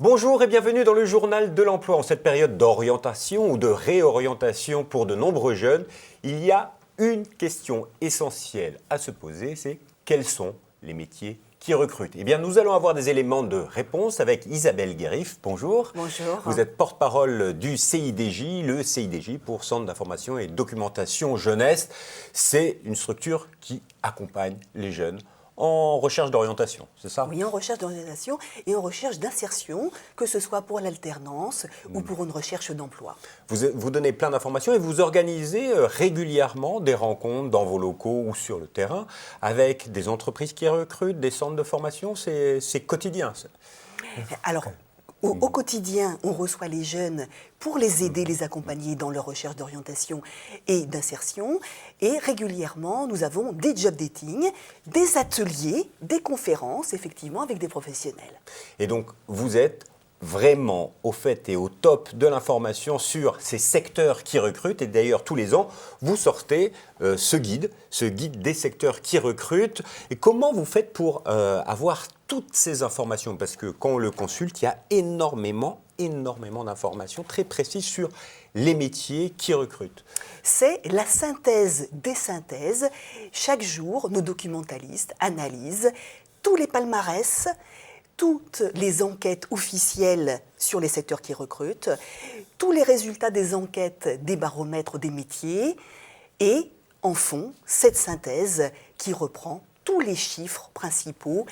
Bonjour et bienvenue dans le journal de l'emploi. En cette période d'orientation ou de réorientation pour de nombreux jeunes, il y a une question essentielle à se poser, c'est quels sont les métiers qui recrutent? Eh bien, nous allons avoir des éléments de réponse avec Isabelle Guérif. Bonjour. Bonjour. Vous êtes porte-parole du CIDJ, le CIDJ pour Centre d'information et documentation jeunesse. C'est une structure qui accompagne les jeunes en recherche d'orientation, c'est ça? Oui, en recherche d'orientation et en recherche d'insertion, que ce soit pour l'alternance ou pour une recherche d'emploi. Vous donnez plein d'informations et vous organisez régulièrement des rencontres dans vos locaux ou sur le terrain avec des entreprises qui recrutent, des centres de formation. C'est quotidien. Alors, au quotidien, on reçoit les jeunes pour les aider, les accompagner dans leur recherche d'orientation et d'insertion. Et régulièrement, nous avons des job dating, des ateliers, des conférences, effectivement, avec des professionnels. Et donc, vous êtes vraiment au fait et au top de l'information sur ces secteurs qui recrutent. Et d'ailleurs, tous les ans, vous sortez ce guide des secteurs qui recrutent. Et comment vous faites pour avoir toutes ces informations? Parce que quand on le consulte, il y a énormément d'informations très précises sur les métiers qui recrutent. C'est la synthèse des synthèses. Chaque jour, nos documentalistes analysent tous les palmarès, toutes les enquêtes officielles sur les secteurs qui recrutent, tous les résultats des enquêtes des baromètres des métiers et en font cette synthèse qui reprend tous les chiffres principaux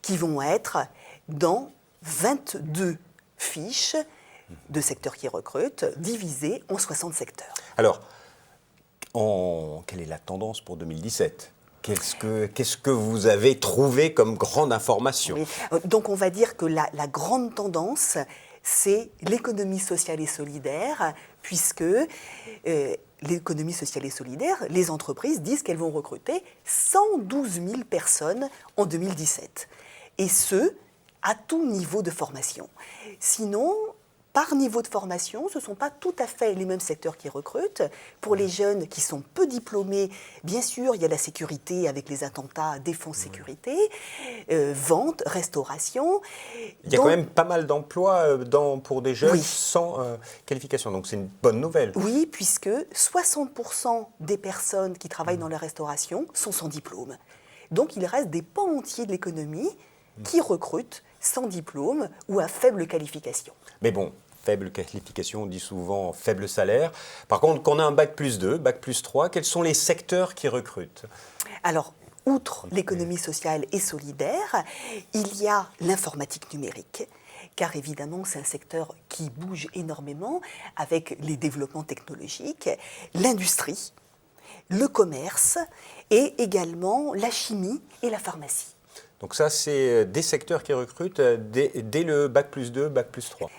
qui vont être dans 22 fiches de secteurs qui recrutent divisées en 60 secteurs. Alors, quelle est la tendance pour 2017 ? Qu'est-ce que vous avez trouvé comme grande information? Oui. Donc on va dire que la grande tendance, c'est l'économie sociale et solidaire, puisque l'économie sociale et solidaire, les entreprises disent qu'elles vont recruter 112 000 personnes en 2017. Et ce, à tout niveau de formation. Sinon, par niveau de formation, ce ne sont pas tout à fait les mêmes secteurs qui recrutent. Pour les jeunes qui sont peu diplômés, bien sûr, il y a la sécurité avec les attentats, défense-sécurité, vente, restauration. Il y a quand même pas mal d'emplois pour des jeunes Oui. sans qualification, donc c'est une bonne nouvelle. Oui, puisque 60% des personnes qui travaillent dans la restauration sont sans diplôme. Donc il reste des pans entiers de l'économie qui recrutent sans diplôme ou à faible qualification. Mais bon, faible qualification, on dit souvent faible salaire. Par contre, quand on a un bac plus 2, bac plus 3, quels sont les secteurs qui recrutent? Alors, outre l'économie sociale et solidaire, il y a l'informatique numérique, car évidemment c'est un secteur qui bouge énormément avec les développements technologiques, l'industrie, le commerce et également la chimie et la pharmacie. Donc ça, c'est des secteurs qui recrutent dès le bac plus 2, bac plus 3.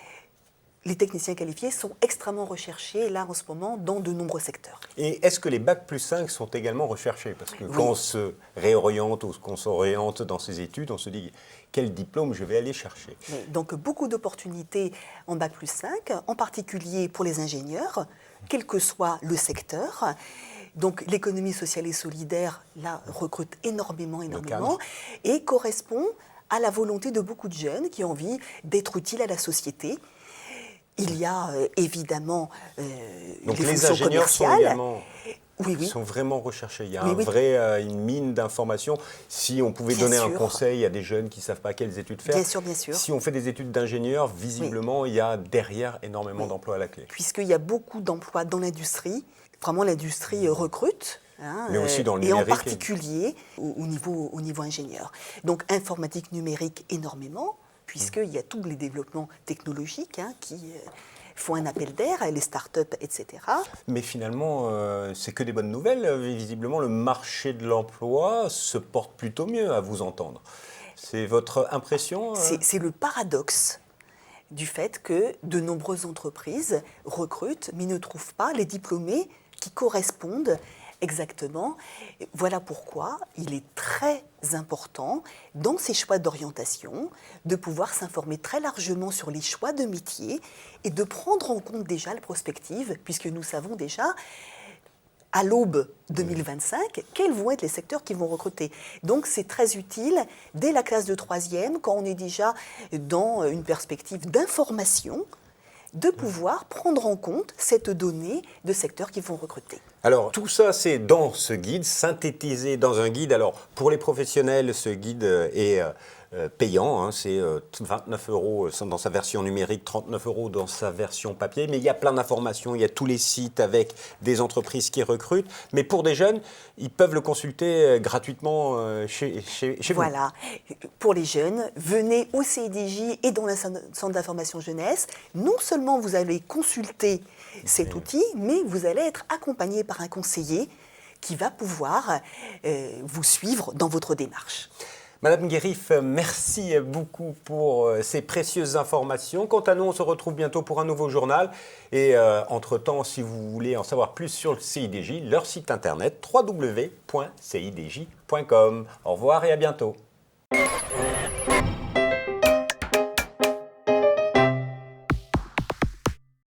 Les techniciens qualifiés sont extrêmement recherchés, là, en ce moment, dans de nombreux secteurs. Et est-ce que les bac plus 5 sont également recherchés? Parce que Oui. quand on se réoriente ou qu'on s'oriente dans ses études, on se dit quel diplôme je vais aller chercher. Donc, beaucoup d'opportunités en bac plus 5, en particulier pour les ingénieurs, quel que soit le secteur. Donc, l'économie sociale et solidaire, là, recrute énormément, et correspond à la volonté de beaucoup de jeunes qui ont envie d'être utiles à la société. Il y a évidemment donc les les fonctions ingénieurs sont commerciales. également Oui. sont vraiment recherchés. Il y a une mine d'informations. Si on pouvait donner un conseil à des jeunes qui ne savent pas quelles études faire, bien sûr. Si on fait des études d'ingénieur, visiblement, il y a derrière énormément d'emplois à la clé. Puisqu'il y a beaucoup d'emplois dans l'industrie. Vraiment, l'industrie recrute. Mais aussi dans le et en numérique. particulier au niveau ingénieur. Donc, informatique numérique énormément, puisqu'il y a tous les développements technologiques qui font un appel d'air, les start-up, etc. Mais finalement, c'est que des bonnes nouvelles. Visiblement, le marché de l'emploi se porte plutôt mieux, à vous entendre. C'est votre impression? C'est le paradoxe du fait que de nombreuses entreprises recrutent, mais ne trouvent pas les diplômés qui correspondent exactement. Voilà pourquoi il est très important, dans ces choix d'orientation, de pouvoir s'informer très largement sur les choix de métier et de prendre en compte déjà la prospective, puisque nous savons déjà à l'aube 2025, quels vont être les secteurs qui vont recruter. Donc c'est très utile dès la classe de 3e, quand on est déjà dans une perspective d'information, de pouvoir prendre en compte cette donnée de secteurs qui vont recruter. Alors, tout ça, c'est dans ce guide, synthétisé dans un guide. Alors, pour les professionnels, ce guide est payant. Hein, c'est 29 € dans sa version numérique, 39 € dans sa version papier. Mais il y a plein d'informations, il y a tous les sites avec des entreprises qui recrutent. Mais pour des jeunes, ils peuvent le consulter gratuitement chez vous. Voilà. Pour les jeunes, venez au CIDJ et dans le Centre d'information jeunesse. Non seulement vous allez consulter cet outil, mais vous allez être accompagné par un conseiller qui va pouvoir vous suivre dans votre démarche. Madame Guérif, merci beaucoup pour ces précieuses informations. Quant à nous, on se retrouve bientôt pour un nouveau journal. Et entre-temps, si vous voulez en savoir plus sur le CIDJ, leur site internet www.cidj.com. Au revoir et à bientôt.